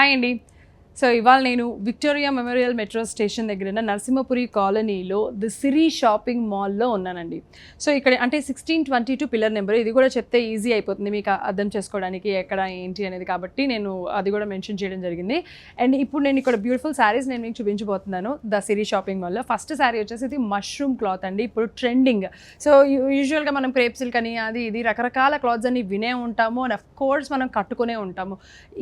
Hi అండి. So ఇవాళ నేను విక్టోరియా మెమోరియల్ మెట్రో స్టేషన్ దగ్గర ఉన్న నరసింహపురి కాలనీలో ది సిరి షాపింగ్ మాల్లో ఉన్నానండి. సో ఇక్కడ అంటే 1622 పిల్లర్ నెంబర్, ఇది కూడా చెప్తే ఈజీ అయిపోతుంది మీకు అర్థం చేసుకోవడానికి ఎక్కడ ఏంటి అనేది, కాబట్టి నేను అది కూడా మెన్షన్ చేయడం జరిగింది. అండ్ ఇప్పుడు నేను ఇక్కడ బ్యూటిఫుల్ శారీస్ నేను మీకు చూపించబోతున్నాను ద సిరి షాపింగ్ మాల్లో. ఫస్ట్ శారీ వచ్చేసి ఇది మష్రూమ్ క్లాత్ అండి, ఇప్పుడు ట్రెండింగ్. సో యూజువల్గా మనం క్రేప్ సిల్క్ అని అది ఇది రకరకాల క్లాత్స్ అన్ని వినే ఉంటాము అండ్ అఫ్ కోర్స్ మనం కట్టుకునే ఉంటాము.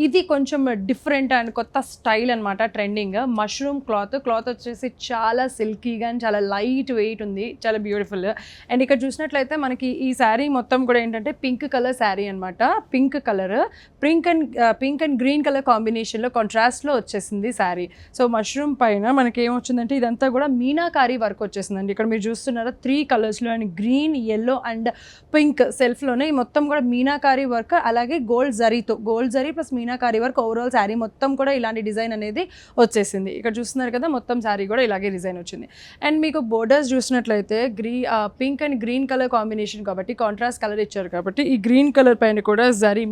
ఇది కొంచెం డిఫరెంట్ అండ్ కొత్త స్టైల్ అనమాట, ట్రెండింగ్ మష్రూమ్ క్లాత్ వచ్చేసి చాలా సిల్కీగా అండ్ చాలా లైట్ వెయిట్ ఉంది, చాలా బ్యూటిఫుల్. అండ్ ఇక్కడ చూసినట్లయితే మనకి ఈ శారీ మొత్తం కూడా ఏంటంటే పింక్ కలర్ శారీ అనమాట. పింక్ అండ్ గ్రీన్ కలర్ కాంబినేషన్లో కాంట్రాస్ట్లో వచ్చేసింది శారీ. సో మష్రూమ్ పైన మనకి ఏమొచ్చిందంటే ఇదంతా కూడా మీనాకారీ వర్క్ వచ్చేసిందండి. ఇక్కడ మీరు చూస్తున్నారా 3 కలర్స్లో and green, yellow and pink సెల్ఫ్లోనే మొత్తం కూడా మీనాకారీ వర్క్, అలాగే gold zari plus meenakari work. Overall sari మొత్తం కూడా ఇలాంటి డిజైన్ అనేది వచ్చేసింది. ఇక్కడ చూస్తున్నారు కదా మొత్తం శారీ కూడా ఇలాగే డిజైన్ వచ్చింది. అండ్ మీకు బోర్డర్స్ చూసినట్లయితే pink and green colour combination కాబట్టి కాంట్రాస్ట్ కలర్ ఇచ్చారు కాబట్టి ఈ గ్రీన్ కలర్ పైన కూడా జరీ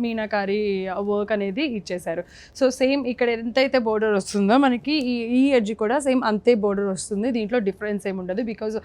మీనాకారీ వర్క్ అనేది ఇచ్చేసారు. సో సేమ్ ఇక్కడ ఎంతైతే బోర్డర్ వస్తుందో మనకి ఈ ఎడ్జ్ కూడా సేమ్ అంతే బోర్డర్ వస్తుంది. దీంట్లో డిఫరెన్స్ ఏమి ఉండదు, బికాజ్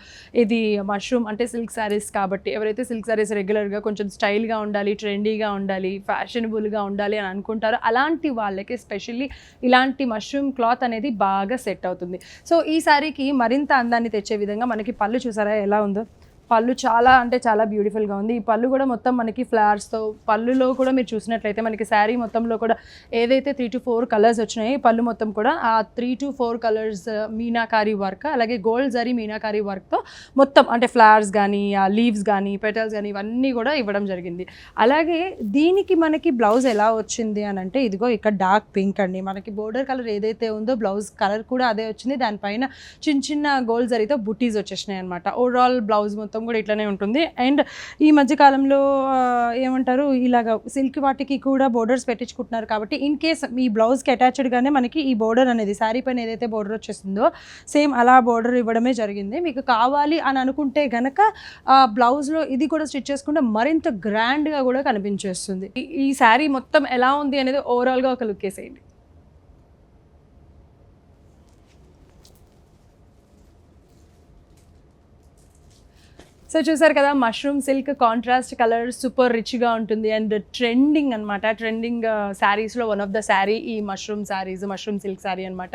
ఇది మష్రూమ్ అంటే సిల్క్ శారీస్ కాబట్టి ఎవరైతే సిల్క్ శారీస్ రెగ్యులర్గా కొంచెం స్టైల్గా ఉండాలి, ట్రెండీగా ఉండాలి, ఫ్యాషనబుల్గా ఉండాలి అని అనుకుంటారో అలాంటి వాళ్ళకి స్పెషల్లీ ఇలాంటి మష్రూమ్ క్లాత్ అనేది బాగా సెట్ అవుతుంది. సో ఈ శారీకి మరింత అందాన్ని తెచ్చే విధంగా మనకి పళ్ళు చూసారా ఎలా ఉందో. పళ్ళు చాలా అంటే చాలా బ్యూటిఫుల్గా ఉంది. ఈ పళ్ళు కూడా మొత్తం మనకి ఫ్లవర్స్తో, పళ్ళులో కూడా మీరు చూసినట్లయితే మనకి శారీ మొత్తంలో కూడా ఏదైతే 3 to 4 కలర్స్ వచ్చినాయి పళ్ళు మొత్తం కూడా ఆ 3 to 4 కలర్స్ మీనాకారీ వర్క్, అలాగే గోల్డ్ జరీ మీనాకారీ వర్క్తో మొత్తం అంటే ఫ్లవర్స్ కానీ ఆ లీవ్స్ కానీ పెటల్స్ కానీ ఇవన్నీ కూడా ఇవ్వడం జరిగింది. అలాగే దీనికి మనకి బ్లౌజ్ ఎలా వచ్చింది అని అంటే ఇదిగో ఇక్కడ డార్క్ పింక్ అండి. మనకి బోర్డర్ కలర్ ఏదైతే ఉందో బ్లౌజ్ కలర్ కూడా అదే వచ్చింది. దానిపైన చిన్న గోల్డ్ జరీతో బుటీస్ వచ్చేసినాయి అనమాట. ఓవరాల్ బ్లౌజ్ మొత్తం కూడా ఇట్లానే ఉంటుంది. అండ్ ఈ మధ్యకాలంలో ఏమంటారు ఇలాగ సిల్క్ వాటికి కూడా బోర్డర్స్ పెట్టించుకుంటున్నారు కాబట్టి ఇన్ కేస్ ఈ బ్లౌజ్కి అటాచ్డ్గానే మనకి ఈ బోర్డర్ అనేది శారీ పైన ఏదైతే బోర్డర్ వచ్చేసిందో సేమ్ అలా బోర్డర్ ఇవ్వడమే జరిగింది. మీకు కావాలి అని అనుకుంటే గనక బ్లౌజ్లో ఇది కూడా స్టిచ్ చేసుకుంటే మరింత గ్రాండ్గా కూడా కనిపించేస్తుంది. ఈ శారీ మొత్తం ఎలా ఉంది అనేది ఓవరాల్గా ఒక లుక్ వేసేయండి. సో చూసారు కదా mushroom silk contrast colour super రిచ్గా ఉంటుంది అండ్ ట్రెండింగ్ అనమాట. ట్రెండింగ్ శారీస్లో వన్ ఆఫ్ ద శారీ ఈ మష్రూమ్ సిల్క్ శారీ అనమాట.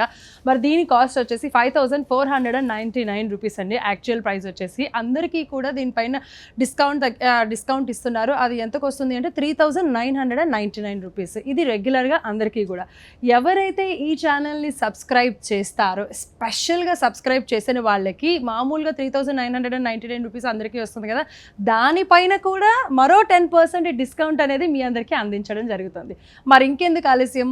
మరి దీని కాస్ట్ వచ్చేసి 5499 రూపీస్ అండి. యాక్చువల్ ప్రైస్ వచ్చేసి అందరికీ కూడా దీనిపైన డిస్కౌంట్ ఇస్తున్నారు. అది ఎంతకు వస్తుంది అంటే 3999 రూపీస్. ఇది రెగ్యులర్గా అందరికీ కూడా. ఎవరైతే ఈ ఛానల్ని సబ్స్క్రైబ్ చేస్తారో స్పెషల్గా సబ్స్క్రైబ్ చేసిన వాళ్ళకి మామూలుగా 3999 రూపీస్ అందరికీ వస్తుంది కదా, దానిపైన కూడా మరో 10% డిస్కౌంట్ అనేది మీ అందరికీ అందించడం జరుగుతుంది. మరి ఇంకెందుకు ఆలస్యం,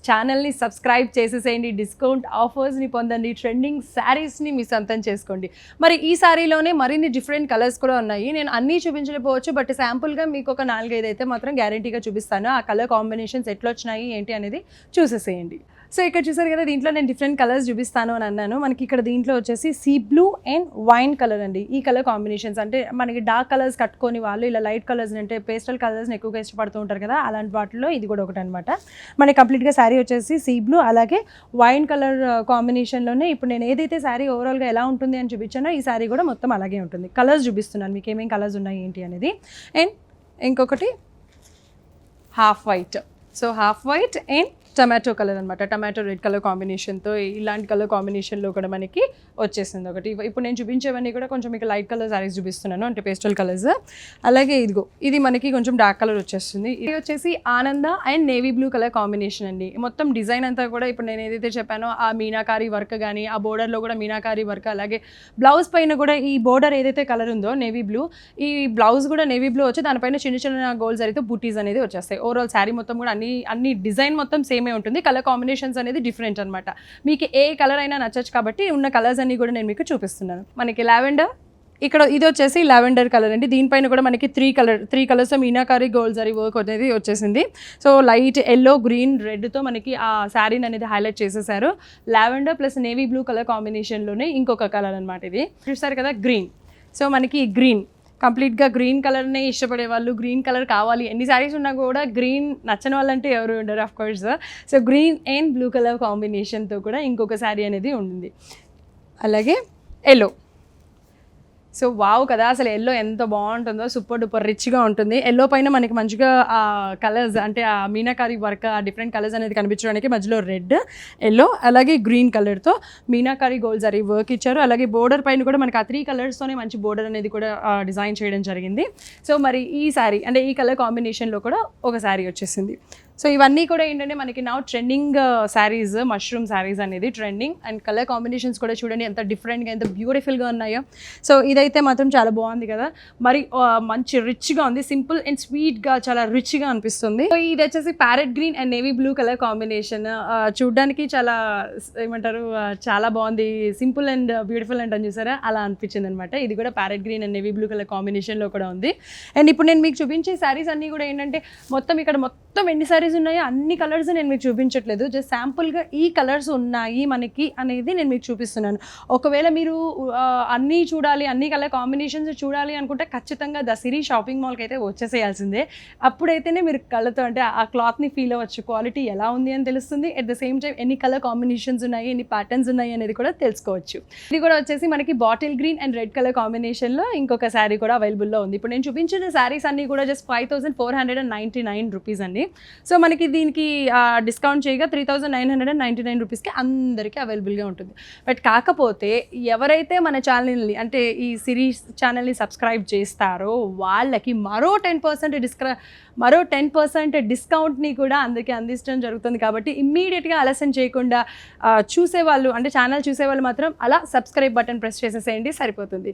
ఛానల్ని సబ్స్క్రైబ్ చేసేసేయండి, డిస్కౌంట్ ఆఫర్స్ని పొందండి, ట్రెండింగ్ శారీస్ని మీ సొంతం చేసుకోండి. మరి ఈ శారీలోనే మరిన్ని డిఫరెంట్ కలర్స్ కూడా ఉన్నాయి. నేను అన్నీ చూపించలేకపోవచ్చు, బట్ శాంపుల్గా మీకు ఒక 4-5 అయితే మాత్రం గ్యారంటీగా చూపిస్తాను. ఆ కలర్ కాంబినేషన్స్ ఎట్లా వచ్చినాయి ఏంటి అనేది చూసేసేయండి. సో ఇక్కడ చూసారు కదా దీంట్లో నేను డిఫరెంట్ కలర్స్ చూపిస్తాను అని అన్నాను. మనకి ఇక్కడ దీంట్లో వచ్చేసి sea blue and wine colour అండి. ఈ కలర్ కాంబినేషన్స్ అంటే మనకి డార్క్ కలర్స్ కట్టుకొని వాళ్ళు ఇలా లైట్ కలర్స్ అంటే పేస్టల్ కలర్స్ని ఎక్కువగా ఇష్టపడుతూ ఉంటారు కదా, అలాంటి వాటిలో ఇది కూడా ఒకటి అనమాట. మనకి కంప్లీట్గా శారీ వచ్చేసి సీ బ్లూ అలాగే వైన్ కలర్ కాంబినేషన్లోనే ఇప్పుడు నేను ఏదైతే శారీ ఓవరాల్గా ఎలా ఉంటుంది అని చూపించానో ఈ శారీ కూడా మొత్తం అలాగే ఉంటుంది. కలర్స్ చూపిస్తున్నాను మీకు ఏమేమి కలర్స్ ఉన్నాయి ఏంటి అనేది. అండ్ ఇంకొకటి half white. So half white and tomato colour అనమాట. టమాటో రెడ్ కలర్ కాంబినేషన్తో ఇలాంటి కలర్ కాంబినేషన్లో కూడా మనకి వచ్చేసింది ఒకటి. ఇప్పుడు నేను చూపించేవన్నీ కూడా కొంచెం మీకు లైట్ కలర్ శారీస్ చూపిస్తున్నాను, అంటే పేస్టల్ కలర్స్. అలాగే ఇదిగో ఇది మనకి కొంచెం డార్క్ కలర్ వచ్చేస్తుంది. ఇది వచ్చేసి ఆనంద and navy blue colour combination అండి. మొత్తం డిజైన్ అంతా కూడా ఇప్పుడు నేను ఏదైతే చెప్పానో ఆ మీనాకారీ వర్క్ కానీ ఆ బోర్డర్లో కూడా మీనాకారీ వర్క్, అలాగే బ్లౌజ్ పైన కూడా ఈ బోర్డర్ ఏదైతే కలర్ ఉందో నేవీ బ్లూ, ఈ బ్లౌజ్ కూడా నేవీ బ్లూ వచ్చి దానిపైన చిన్న గోల్డ్ జరీతో బూటీస్ అనేది వచ్చేస్తాయి. ఓవరాల్ శారీ మొత్తం కూడా అన్ని డిజైన్ మొత్తం సేమ్ ఉంటుంది. కలర్ కాంబినేషన్స్ అనేది డిఫరెంట్ అనమాట. మీకు ఏ కలర్ అయినా నచ్చచ్చు కాబట్టి ఉన్న కలర్స్ అన్ని కూడా నేను మీకు చూపిస్తున్నాను. మనకి లావెండర్, ఇక్కడ ఇది వచ్చేసి లావెండర్ కలర్ అండి. దీనిపైన కూడా మనకి 3 colours meenakari gold zari work అనేది వచ్చేసింది. సో లైట్ ఎల్లో, గ్రీన్, రెడ్తో మనకి ఆ శారీని అనేది హైలైట్ చేసేసారు. Lavender plus navy blue colour కాంబినేషన్లోనే ఇంకొక కలర్ అనమాట. ఇది చూస్తారు కదా గ్రీన్. సో మనకి గ్రీన్ కంప్లీట్గా గ్రీన్ కలర్నే ఇష్టపడే వాళ్ళు, గ్రీన్ కలర్ కావాలి, ఎన్ని శారీస్ ఉన్నా కూడా గ్రీన్ నచ్చని వాళ్ళంటే ఎవరు ఉండరు of course. So green and blue colour కాంబినేషన్తో కూడా ఇంకొక శారీ అనేది ఉంది. అలాగే ఎల్లో. సో వావ్ కదా, అసలు ఎల్లో ఎంత బాగుంటుందో, సూపర్ డూపర్ రిచ్గా ఉంటుంది. ఎల్లో పైన మనకి మంచిగా ఆ కలర్స్ అంటే ఆ మీనాకారి వర్క్, ఆ డిఫరెంట్ కలర్స్ అనేది కనిపించడానికి మధ్యలో రెడ్, ఎల్లో అలాగే గ్రీన్ కలర్తో మీనాకారి గోల్డ్ జరీ వర్క్ ఇచ్చారు. అలాగే బోర్డర్ పైన కూడా మనకి ఆ 3 కలర్స్తోనే మంచి బోర్డర్ అనేది కూడా డిజైన్ చేయడం జరిగింది. సో మరి ఈ శారీ అంటే ఈ కలర్ కాంబినేషన్లో కూడా ఒక శారీ వచ్చేసింది. సో ఇవన్నీ కూడా ఏంటంటే మనకి నా ట్రెండింగ్ శారీస్, మష్రూమ్ శారీస్ అనేది ట్రెండింగ్. అండ్ కలర్ కాంబినేషన్స్ కూడా చూడండి ఎంత డిఫరెంట్గా, ఎంత బ్యూటిఫుల్గా ఉన్నాయో. సో ఇదైతే మాత్రం చాలా బాగుంది కదా, మరి మంచి రిచ్గా ఉంది, సింపుల్ అండ్ స్వీట్గా చాలా రిచ్గా అనిపిస్తుంది. సో ఇది వచ్చేసి parrot green and navy blue colour combination. చూడడానికి చాలా ఏమంటారు, చాలా బాగుంది, సింపుల్ అండ్ బ్యూటిఫుల్ అంటాను చూసారా, అలా అనిపించింది అనమాట. ఇది కూడా parrot green and navy blue colour కాంబినేషన్లో కూడా ఉంది. అండ్ ఇప్పుడు నేను మీకు చూపించే శారీస్ అన్నీ కూడా ఏంటంటే ఇక్కడ మొత్తం ఎన్ని శారీస్ ఉన్నాయో అన్ని కలర్స్ నేను మీకు చూపించట్లేదు, జస్ట్ శాంపుల్గా ఈ కలర్స్ ఉన్నాయి మనకి అనేది నేను మీకు చూపిస్తున్నాను. ఒకవేళ మీరు అన్నీ చూడాలి, అన్ని కలర్ కాంబినేషన్స్ చూడాలి అనుకుంటే ఖచ్చితంగా ద సిరీ షాపింగ్ మాల్కి అయితే వచ్చేసేయాల్సిందే. అప్పుడైతేనే మీరు కళ్ళతో అంటే ఆ క్లాత్ని ఫీల్ అవ్వచ్చు, క్వాలిటీ ఎలా ఉంది అని తెలుస్తుంది. అట్ ద సేమ్ టైం ఎన్ని కలర్ కాంబినేషన్స్ ఉన్నాయి, ఎన్ని ప్యాటర్న్స్ ఉన్నాయి అనేది కూడా తెలుసుకోవచ్చు. ఇది కూడా వచ్చేసి మనకి bottle green and red colour కాంబినేషన్లో ఇంకొక శారీ కూడా అవైలబుల్లో ఉంది. ఇప్పుడు నేను చూపించిన శారీస్ అన్నీ కూడా జస్ట్ 5499 రూపీస్ అండి. సో మనకి దీనికి డిస్కౌంట్ చేయగా 3999 రూపీస్కి అందరికీ అవైలబుల్గా ఉంటుంది. బట్ కాకపోతే ఎవరైతే మన ఛానల్ని అంటే ఈ సిరీస్ ఛానల్ని సబ్స్క్రైబ్ చేస్తారో వాళ్ళకి మరో 10% డిస్కౌంట్ని కూడా అందరికీ అందించడం జరుగుతుంది. కాబట్టి ఇమ్మీడియట్గా ఆలస్యం చేయకుండా చూసేవాళ్ళు అంటే ఛానల్ చూసేవాళ్ళు మాత్రం అలా సబ్స్క్రైబ్ బటన్ ప్రెస్ చేసేసేయండి, సరిపోతుంది.